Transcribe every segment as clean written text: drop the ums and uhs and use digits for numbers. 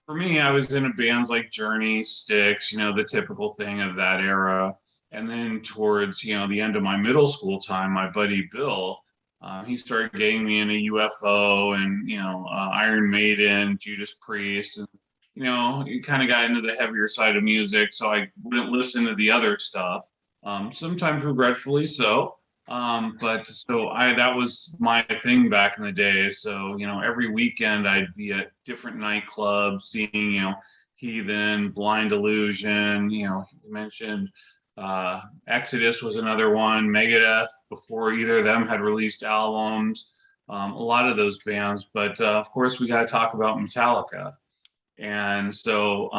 for me, I was in a bands like Journey, Styx, the typical thing of that era. And then towards, the end of my middle school time, my buddy Bill, he started getting me into UFO and, Iron Maiden, Judas Priest, and, he kind of got into the heavier side of music. So I wouldn't listen to the other stuff, sometimes regretfully so. But so that was my thing back in the day. So, every weekend I'd be at different nightclubs seeing, Heathen, Blind Illusion, you mentioned Exodus was another one, Megadeth before either of them had released albums, a lot of those bands. But of course, we got to talk about Metallica. And so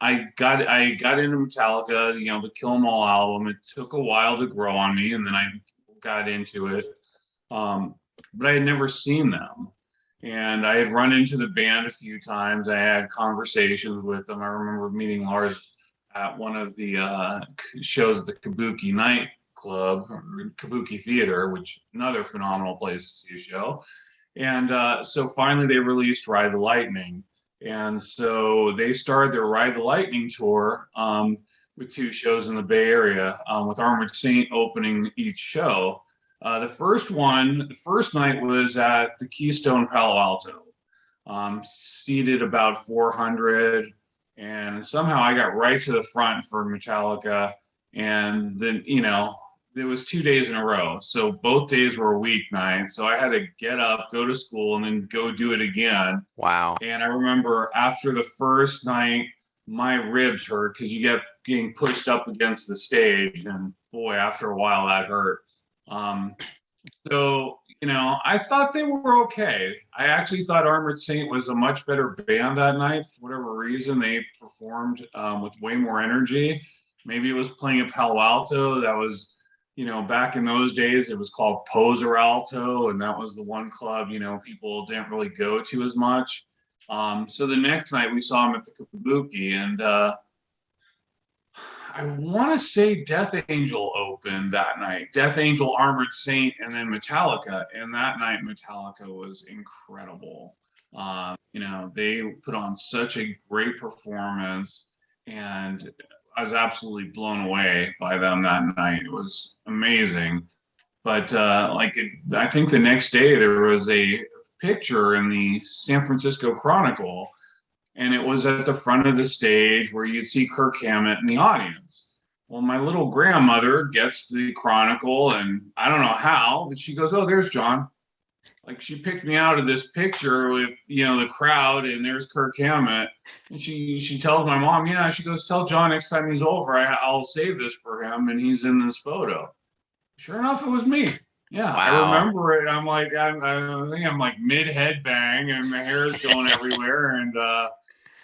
I got into Metallica, the Kill 'Em All album. It took a while to grow on me, and then I got into it. Um, but I had never seen them. And I had run into the band a few times. I had conversations with them. I remember meeting Lars at one of the shows at the Kabuki nightclub, or Kabuki Theater, which another phenomenal place to see a show. And so finally they released Ride the Lightning. And so they started their Ride the Lightning tour with two shows in the Bay Area, with Armored Saint opening each show. The first night was at the Keystone Palo Alto, seated about 400. And somehow I got right to the front for Metallica. And then, it was 2 days in a row. So both days were weeknights. So I had to get up, go to school, and then go do it again. Wow. And I remember after the first night, my ribs hurt because you get getting pushed up against the stage. And boy, after a while, that hurt. Um, so, I thought they were okay. I actually thought Armored Saint was a much better band that night. For whatever reason, they performed with way more energy. Maybe it was playing at Palo Alto. That was, back in those days, it was called Poser Alto, and that was the one club, people didn't really go to as much. So the next night we saw them at the Kabuki, and I want to say Death Angel opened that night. Death Angel, Armored Saint, and then Metallica. And that night, Metallica was incredible. They put on such a great performance, and I was absolutely blown away by them that night. It was amazing. But I think the next day there was a picture in the San Francisco Chronicle, and it was at the front of the stage where you'd see Kirk Hammett in the audience. Well, my little grandmother gets the Chronicle, and I don't know how, but she goes, "Oh, there's John." Like she picked me out of this picture with the crowd, and there's Kirk Hammett, and she tells my mom, "Yeah," she goes, "Tell John next time he's over, I'll save this for him, and he's in this photo." Sure enough, it was me. Yeah, I Wow. remember it. I'm like, I think I'm like mid headbang, and my hair is going everywhere, and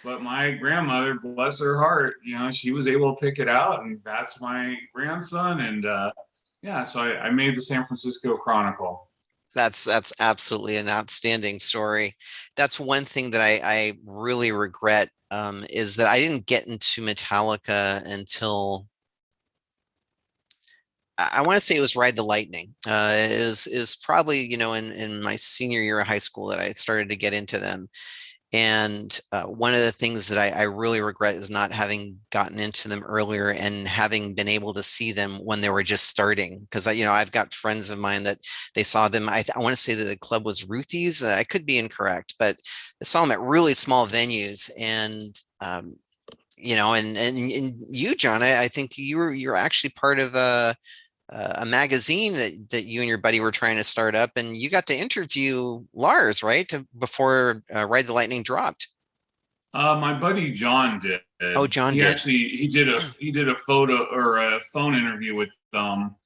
but my grandmother, bless her heart, she was able to pick it out, and that's my grandson. And yeah, so I made the San Francisco Chronicle. That's absolutely an outstanding story. That's one thing that I really regret, is that I didn't get into Metallica until I want to say it was Ride the Lightning. Is probably, in my senior year of high school that I started to get into them. And one of the things that I really regret is not having gotten into them earlier and having been able to see them when they were just starting. Because I've got friends of mine that they saw them. I want to say that the club was Ruthie's. I could be incorrect, but I saw them at really small venues. And and you, John, I think you're actually part of a magazine that you and your buddy were trying to start up, and you got to interview Lars, right? Before Ride the Lightning dropped. My buddy John did. Oh, John He did. actually he did a photo or a phone interview with them.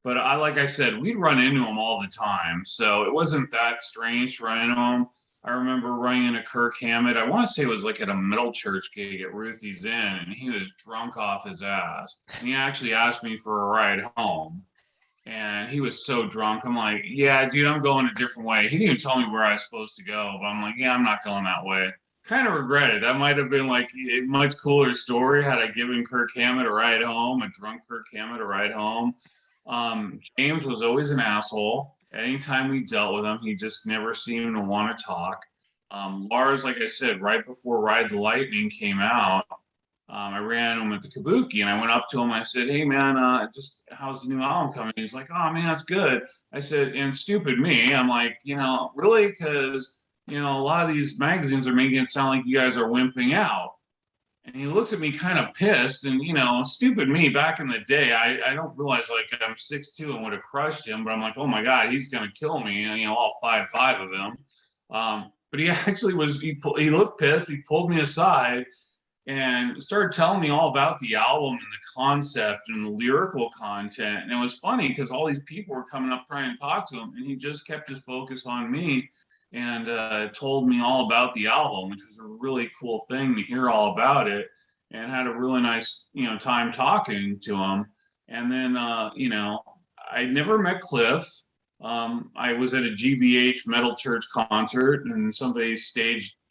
But like I said, we'd run into him all the time, so it wasn't that strange to run into him. I remember running into Kirk Hammett. I want to say it was like at a Metal Church gig at Ruthie's Inn, and he was drunk off his ass. And he actually asked me for a ride home, and he was so drunk. I'm like, "Yeah, dude, I'm going a different way." He didn't even tell me where I was supposed to go, but I'm like, "Yeah, I'm not going that way." Kind of regret it. That might have been like a much cooler story had I given Kirk Hammett a ride home, a drunk Kirk Hammett a ride home. James was always an asshole. Anytime we dealt with him, he just never seemed to want to talk. Lars, like I said, right before Ride the Lightning came out, I ran into him at the Kabuki and I went up to him. I said, "Hey man, just how's the new album coming?" He's like, "Oh man, that's good." I said, and stupid me, I'm like, really? Because, a lot of these magazines are making it sound like you guys are wimping out. And he looks at me kind of pissed. And, stupid me back in the day, I don't realize like I'm 6'2" and would have crushed him, but I'm like, oh my God, he's going to kill me, all 5'5" of him. But he actually he looked pissed. He pulled me aside and started telling me all about the album and the concept and the lyrical content. And it was funny because all these people were coming up trying to talk to him, and he just kept his focus on me and told me all about the album, which was a really cool thing to hear all about it, and had a really nice time talking to him. And then I never met Cliff. I was at a GBH Metal Church concert, and somebody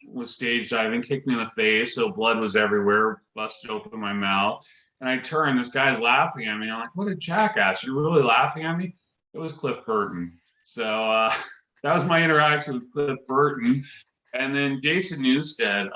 was stage diving, kicked me in the face, so blood was everywhere, busted open my mouth. And I turned, this guy's laughing at me. I'm like, what a jackass! You're really laughing at me? It was Cliff Burton. So that was my interaction with Cliff Burton. And then Jason Newsted,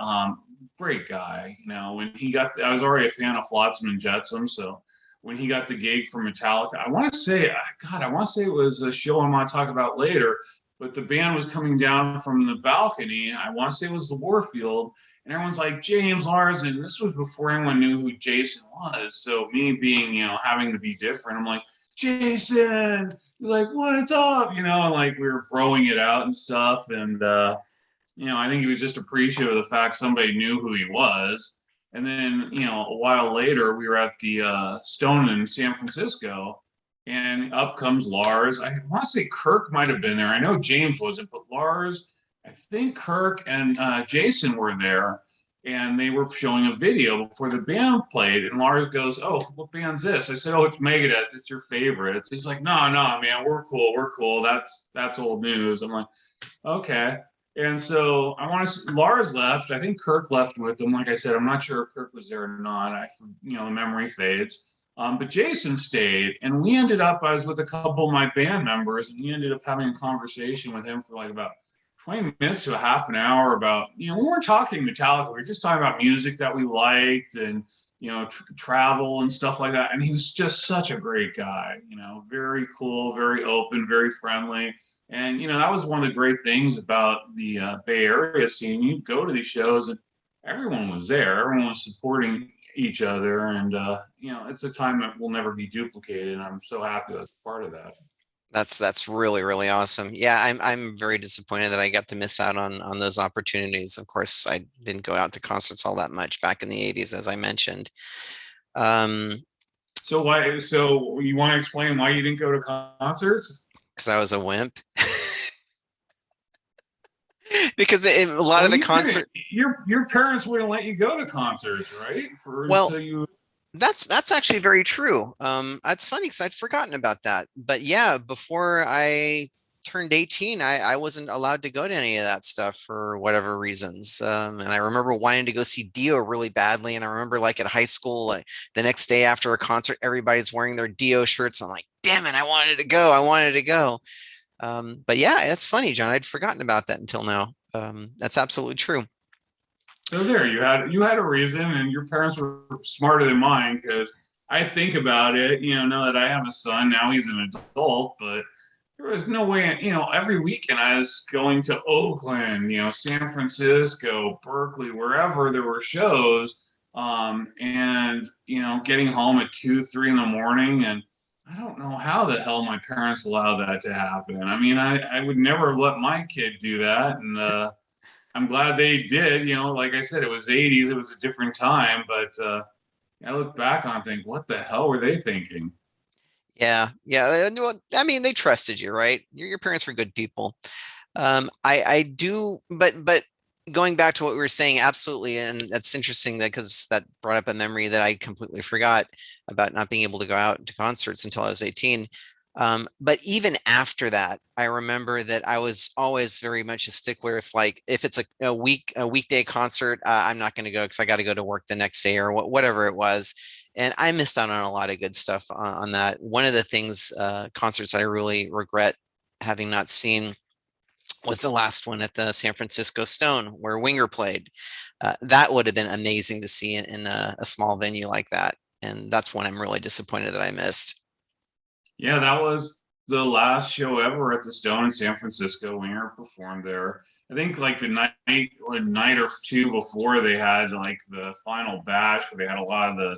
great guy. When I was already a fan of Flotsam and Jetsam, so when he got the gig for Metallica, I want to say it was a show I want to talk about later, but the band was coming down from the balcony. I want to say it was the Warfield, and everyone's like, James Lars, and this was before anyone knew who Jason was. So me being, having to be different, I'm like, Jason. He's like, what's up? And like we were throwing it out and stuff. And I think he was just appreciative of the fact somebody knew who he was. And then, a while later, we were at the Stone in San Francisco, and up comes Lars. I want to say Kirk might have been there. I know James wasn't, but Lars, I think Kirk and Jason were there, and they were showing a video before the band played. And Lars goes, "Oh, what band's this?" I said, "Oh, it's Megadeth. It's your favorite." He's like, "No, no, man, we're cool. We're cool. That's old news." I'm like, "Okay." And so Lars left. I think Kirk left with him. Like I said, I'm not sure if Kirk was there or not. The memory fades. But Jason stayed, and I was with a couple of my band members, and we ended up having a conversation with him for like about 20 minutes to a half an hour about, we weren't talking Metallica. We were just talking about music that we liked and, travel and stuff like that. And he was just such a great guy, very cool, very open, very friendly. And that was one of the great things about the Bay Area scene. You go to these shows and everyone was there. Everyone was supporting each other, and it's a time that will never be duplicated. And I'm so happy that's part of that. That's really, really awesome. Yeah, I'm very disappointed that I got to miss out on those opportunities. Of course, I didn't go out to concerts all that much back in the 80s, as I mentioned. So you want to explain why you didn't go to concerts? Because I was a wimp. Because a lot of the concert, your parents wouldn't let you go to concerts, right? That's actually very true. That's funny because I'd forgotten about that. But yeah, before I turned 18, I wasn't allowed to go to any of that stuff for whatever reasons. And I remember wanting to go see Dio really badly. And I remember like at high school, like the next day after a concert, everybody's wearing their Dio shirts. I'm like, damn it, I wanted to go. I wanted to go. But yeah, it's funny, John. I'd forgotten about that until now. That's absolutely true. So there, you had a reason, and your parents were smarter than mine, because I think about it, now that I have a son, now he's an adult, but there was no way, every weekend I was going to Oakland, San Francisco, Berkeley, wherever there were shows, and getting home at 2, 3 in the morning, and I don't know how the hell my parents allowed that to happen. I mean, I would never have let my kid do that. And I'm glad they did. Like I said, it was 80s. It was a different time. But I look back on and think, what the hell were they thinking? Yeah. Yeah. Well, I mean, they trusted you, right? Your parents were good people. I do, but going back to what we were saying, absolutely. And that's interesting that because that brought up a memory that I completely forgot about not being able to go out to concerts until I was 18. But even after that, I remember that I was always very much a stickler. If it's a weekday concert, I'm not going to go because I got to go to work the next day or whatever it was. And I missed out on a lot of good stuff on that. One of the things, concerts I really regret having not seen was the last one at the San Francisco Stone where Winger played. That would have been amazing to see in a small venue like that. And that's one I'm really disappointed that I missed. Yeah, that was the last show ever at the Stone in San Francisco. Winger performed there. I think like the night or two before they had like the final bash where they had a lot of the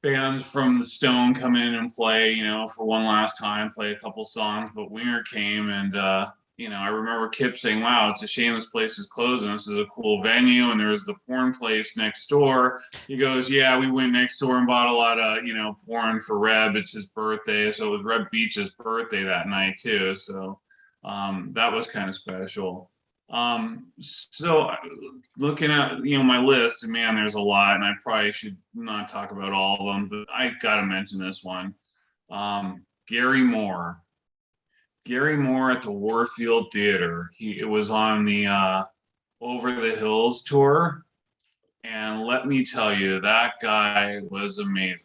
bands from the Stone come in and play, for one last time, play a couple songs. But Winger came and I remember Kip saying, "Wow, it's a shame this place is closing. This is a cool venue." And there was the porn place next door. He goes, "Yeah, we went next door and bought a lot of, porn for Reb. It's his birthday." So it was Reb Beach's birthday that night too. So that was kind of special. So looking at my list, and man, there's a lot, and I probably should not talk about all of them, but I gotta mention this one. Gary Moore. Gary Moore at the Warfield Theater. It was on the Over the Hills tour, and let me tell you, that guy was amazing.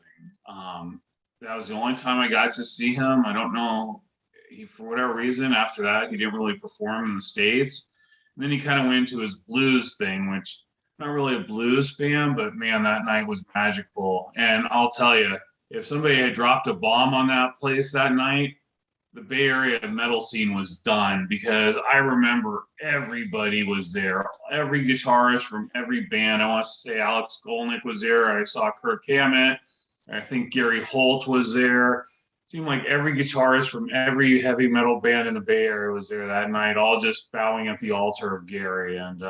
That was the only time I got to see him. I don't know, for whatever reason, after that, he didn't really perform in the States. And then he kind of went into his blues thing, which I'm not really a blues fan, but man, that night was magical. And I'll tell you, if somebody had dropped a bomb on that place that night, the Bay Area metal scene was done, because I remember everybody was there. Every guitarist from every band. I want to say Alex Skolnick was there. I saw Kirk Hammett. I think Gary Holt was there. It seemed like every guitarist from every heavy metal band in the Bay Area was there that night, all just bowing at the altar of Gary. And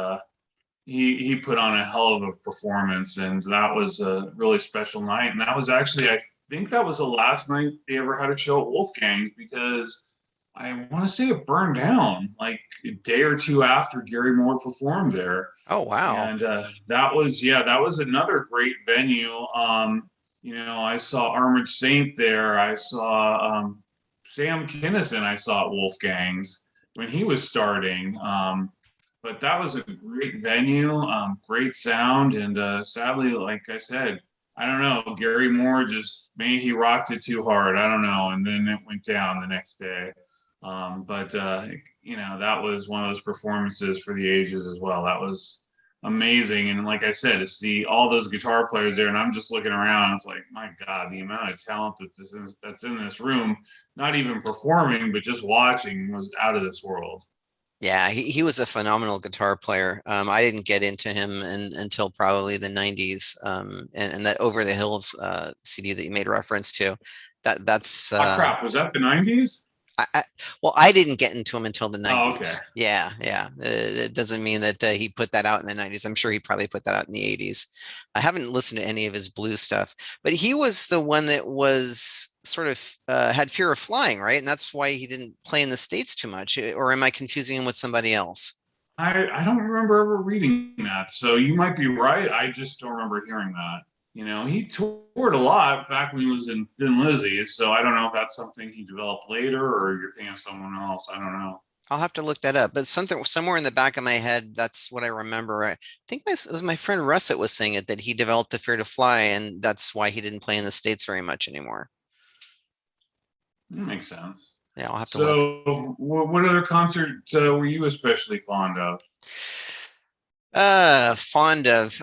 he put on a hell of a performance, and that was a really special night. And that was actually, I think that was the last night they ever had a show at Wolfgang's, because I want to say it burned down like a day or two after Gary Moore performed there. Oh, wow. And that was another great venue. I saw Armored Saint there. I saw Sam Kinison. I saw at Wolfgang's when he was starting. But that was a great venue, great sound, and sadly, like I said, I don't know. Gary Moore just maybe he rocked it too hard. I don't know, and then it went down the next day. But that was one of those performances for the ages as well. That was amazing, and like I said, to see all those guitar players there, and I'm just looking around. It's like, my God, the amount of talent that's in this room, not even performing, but just watching, was out of this world. Yeah, he was a phenomenal guitar player. I didn't get into him until probably the 90s. And that Over the Hills CD that you made reference to, that's Ah, crap, was that the '90s? I, well, I didn't get into him until the Oh, okay. 90s. Yeah, yeah. It doesn't mean that he put that out in the 90s. I'm sure he probably put that out in the 80s. I haven't listened to any of his blues stuff, but he was the one that was sort of had fear of flying, right? And that's why he didn't play in the States too much. Or am I confusing him with somebody else? I don't remember ever reading that, so you might be right. I just don't remember hearing that. He toured a lot back when he was in Thin Lizzy, so I don't know if that's something he developed later or you're thinking of someone else. I don't know. I'll have to look that up. But something somewhere in the back of my head, that's what I remember. I think it was my friend Russ that was saying it, that he developed the fear to fly, and that's why he didn't play in the States very much anymore. That makes sense. Yeah, I'll have to look. So, what other concert were you especially fond of? Fond of.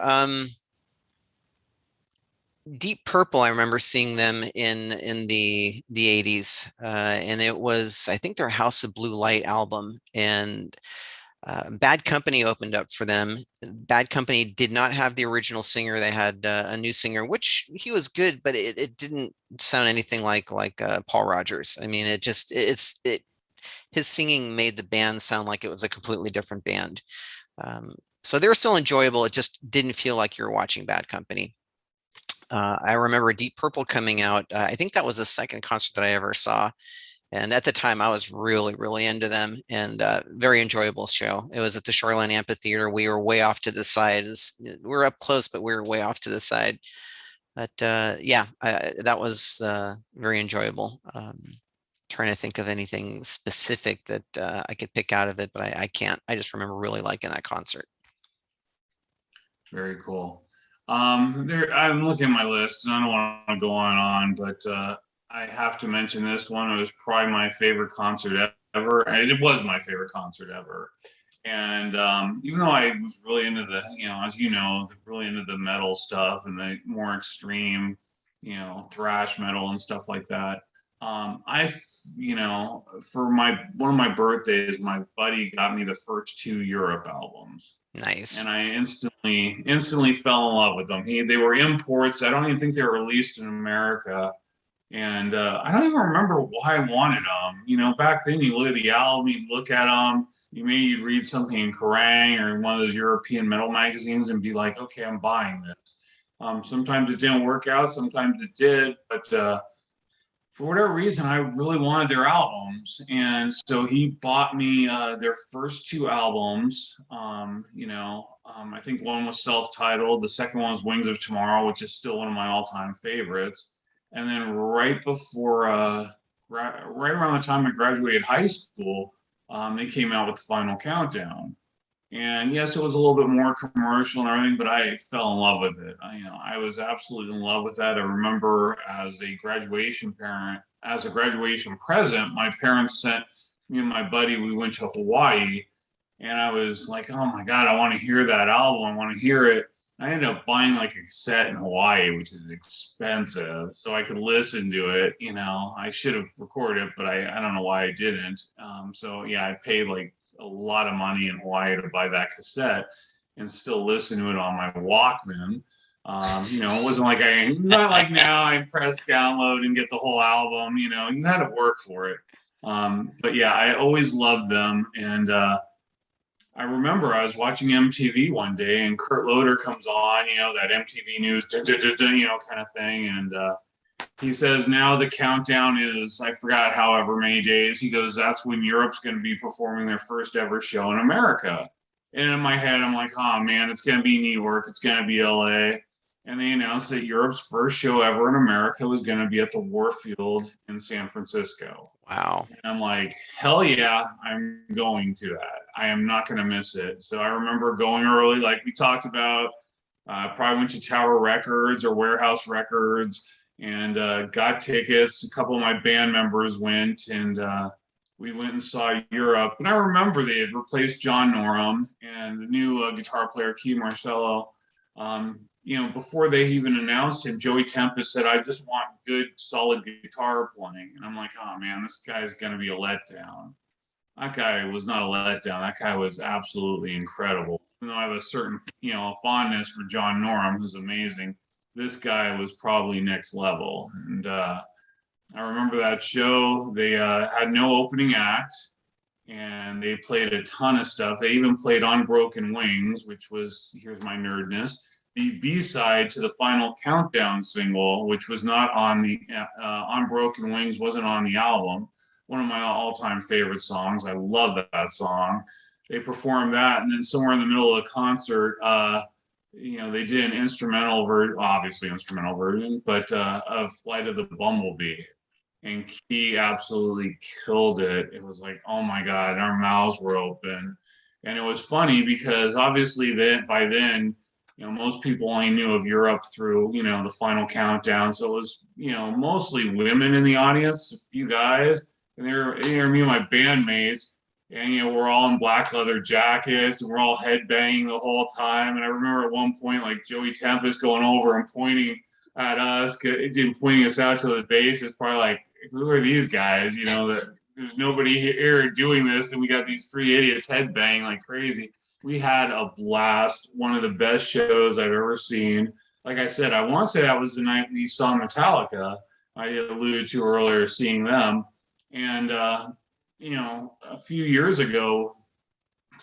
Deep Purple, I remember seeing them in the 80s. And it was, I think, their House of Blue Light album. And Bad Company opened up for them. Bad Company did not have the original singer. They had a new singer, which he was good, but it didn't sound anything like Paul Rogers. I mean, his singing made the band sound like it was a completely different band. So they were still enjoyable. It just didn't feel like you were watching Bad Company. I remember Deep Purple coming out. I think that was the second concert that I ever saw. And at the time, I was really, really into them, and very enjoyable show. It was at the Shoreline Amphitheater. We were way off to the side. We were up close, but we were way off to the side. But yeah, that was very enjoyable. Trying to think of anything specific that I could pick out of it, but I can't. I just remember really liking that concert. Very cool. I'm looking at my list, and I don't want to go on, but I have to mention this one. It was probably my favorite concert ever. And it was my favorite concert ever. And even though I was really into the, as you know, really into the metal stuff and the more extreme, thrash metal and stuff like that, for my one of my birthdays, my buddy got me the first two Europe albums, and Nice. I instantly fell in love with them. They were imports. I don't even think they were released in America, and I don't even remember why I wanted them. Back then you look at the album, you look at them, you'd read something in Kerrang or one of those European metal magazines and be like, okay, I'm buying this. Sometimes it didn't work out, sometimes it did, but for whatever reason, I really wanted their albums, and so he bought me their first two albums. I think one was self-titled, the second one was Wings of Tomorrow, which is still one of my all-time favorites. And then right around the time I graduated high school, they came out with Final Countdown. And yes, it was a little bit more commercial and everything, but I fell in love with it. I was absolutely in love with that. I remember as a graduation present, my parents sent me and my buddy, we went to Hawaii, and I was like, oh my God, I want to hear that album. I want to hear it. I ended up buying like a cassette in Hawaii, which is expensive, so I could listen to it. I should have recorded it, but I don't know why I didn't. So yeah, I paid like a lot of money in Hawaii to buy that cassette and still listen to it on my Walkman. It wasn't like not like now I press download and get the whole album. You had to work for it. But yeah, I always loved them, and I remember I was watching MTV one day and Kurt Loder comes on, that MTV News, kind of thing. And he says, now the countdown is, I forgot however many days. He goes, that's when Europe's going to be performing their first ever show in America. And in my head, I'm like, oh man, it's going to be New York. It's going to be LA. And they announced that Europe's first show ever in America was going to be at the Warfield in San Francisco. Wow. And I'm like, hell yeah, I'm going to that. I am not going to miss it. So I remember going early, like we talked about. Probably went to Tower Records or Warehouse Records and got tickets. A couple of my band members went, and we went and saw Europe. And I remember they had replaced John Norum and the new guitar player, Key Marcello. Before they even announced him, Joey Tempest said, I just want good, solid guitar playing. And I'm like, oh man, this guy's going to be a letdown. That guy was not a letdown. That guy was absolutely incredible. Even though I have a certain, fondness for John Norum, who's amazing, this guy was probably next level. And I remember that show. They had no opening act, and they played a ton of stuff. They even played On Broken Wings, which was, here's my nerdness, the B-side to the Final Countdown single, which was not on the On Broken Wings, wasn't on the album. One of my all-time favorite songs. I love that song. They performed that, and then somewhere in the middle of the concert, they did an instrumental version, obviously instrumental version, but of Flight of the Bumblebee. And Key absolutely killed it. It was like, oh my God, our mouths were open. And it was funny because obviously by then, most people only knew of Europe through, the Final Countdown. So it was, mostly women in the audience, a few guys. And they were me and my bandmates. And, we're all in black leather jackets and we're all headbanging the whole time. And I remember at one point, like Joey Tempest going over and pointing at us, pointing us out to the bass. It's probably like, who are these guys? That there's nobody here doing this. And we got these three idiots headbanging like crazy. We had a blast. One of the best shows I've ever seen. Like I said, I want to say that was the night we saw Metallica. I alluded to earlier, seeing them. And, a few years ago,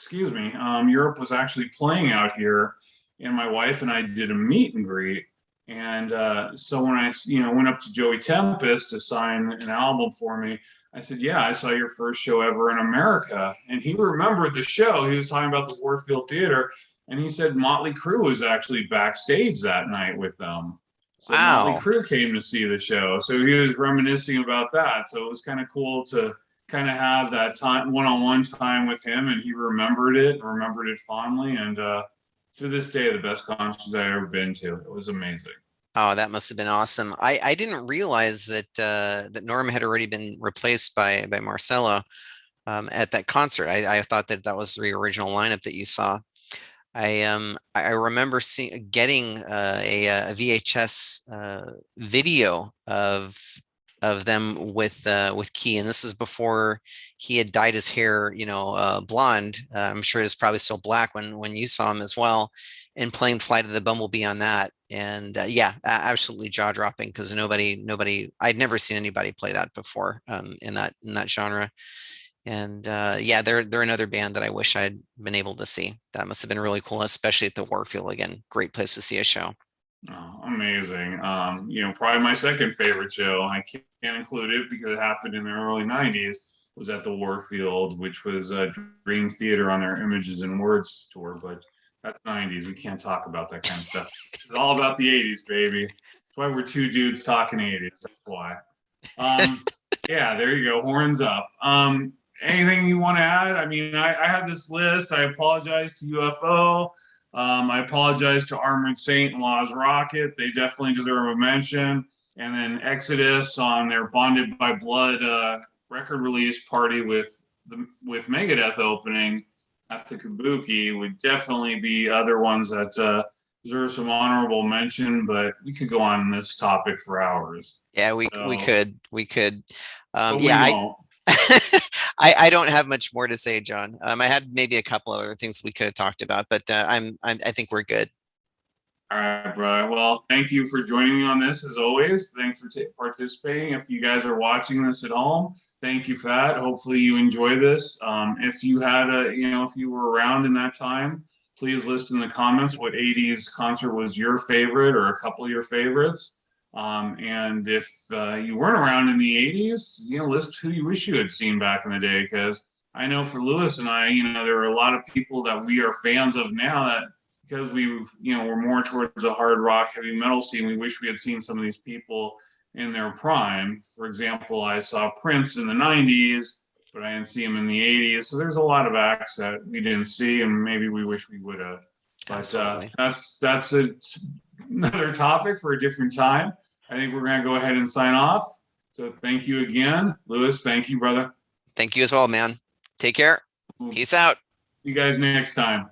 Europe was actually playing out here, and my wife and I did a meet and greet. And so when I, went up to Joey Tempest to sign an album for me, I said, yeah, I saw your first show ever in America. And he remembered the show. He was talking about the Warfield Theater. And he said Motley Crue was actually backstage that night with them. So Wow. Motley Crue came to see the show. So he was reminiscing about that. So it was kind of cool to kind of have that time, one-on-one time with him. And he remembered it fondly. And to this day, the best concert I've ever been to. It was amazing. Oh, that must have been awesome. I didn't realize that that Norum had already been replaced by Marcello. at that concert. I thought that that was the original lineup that you saw. I remember getting a VHS video of them with Key, and this is before he had dyed his hair, blonde. I'm sure it's probably still black when you saw him as well, and playing Flight of the Bumblebee on that. And yeah, absolutely jaw dropping, because nobody, I'd never seen anybody play that before, in that genre. And yeah, they're another band that I wish I'd been able to see. That must have been really cool, especially at the Warfield again. Great place to see a show. Oh, amazing. Probably my second favorite show. I can't include it because it happened in the early 90s, was at the Warfield, which was Dream Theater on their Images and Words tour. But that's 90s. We can't talk about that kind of stuff. It's all about the 80s, baby. That's why we're two dudes talking 80s. That's why. Yeah, there you go. Horns up. Anything you want to add? I mean, I have this list. I apologize to UFO. I apologize to Armored Saint and Laws Rocket. They definitely deserve a mention. And then Exodus on their Bonded by Blood record release party with Megadeth opening at the Kabuki would definitely be other ones that deserve some honorable mention. But we could go on this topic for hours. Yeah, we could. But Yeah, we won't. I don't have much more to say, John. I had maybe a couple other things we could have talked about, but I think we're good. All right, bro. Well, thank you for joining me on this as always. Thanks for participating. If you guys are watching this at home, thank you for that. Hopefully you enjoy this. If you had if you were around in that time, please list in the comments what 80s concert was your favorite or a couple of your favorites. And if you weren't around in the 80s, list who you wish you had seen back in the day. Because I know for Lewis and I, there are a lot of people that we are fans of now that, because we're more towards a hard rock, heavy metal scene, we wish we had seen some of these people in their prime. For example, I saw Prince in the 90s, but I didn't see him in the 80s. So there's a lot of acts that we didn't see, and maybe we wish we would have. But that's another topic for a different time. I think we're going to go ahead and sign off. So thank you again. Lewis, thank you, brother. Thank you as well, man. Take care. Peace out. See you guys next time.